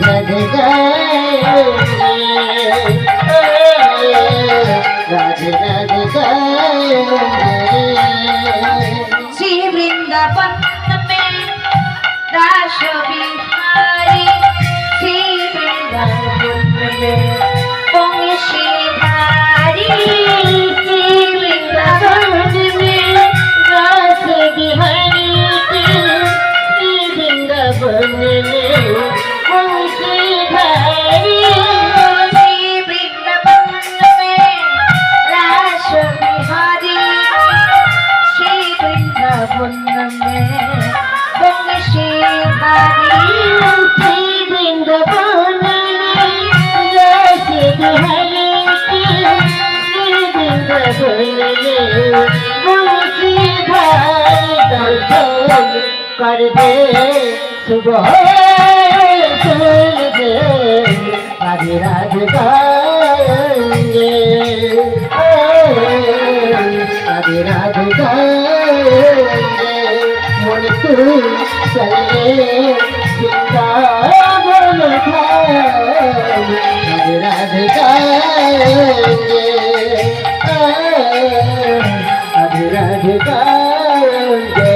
राधे गाएंगे राधे राधे गाएंगे श्री वृंदावन में दास बिहारी श्री वृंदावन में बंशीधारी श्री वृंदावन में दास बिहारी श्री वृंदावन में बंशीधारी श्री वृंदावन में दास बिहारी श्री वृंदावन में बंशीधारी श्री वृंदावन में दास बिहारी श्री वृंदावन में बंशीधारी दर्शन कर दे सुबह सुन दे राधे राधे गाएंगे राधे राधे गाएंगे मन तू चले वृंदावन राधे राधे गाएंगे राधे राधे गाएंगे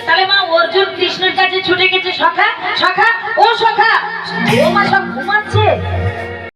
তাহলে মা অর্জুন কৃষ্ণের কাছে ছুটে গেছে সখা সখা ও সখা ও মা সব ঘুমাচ্ছে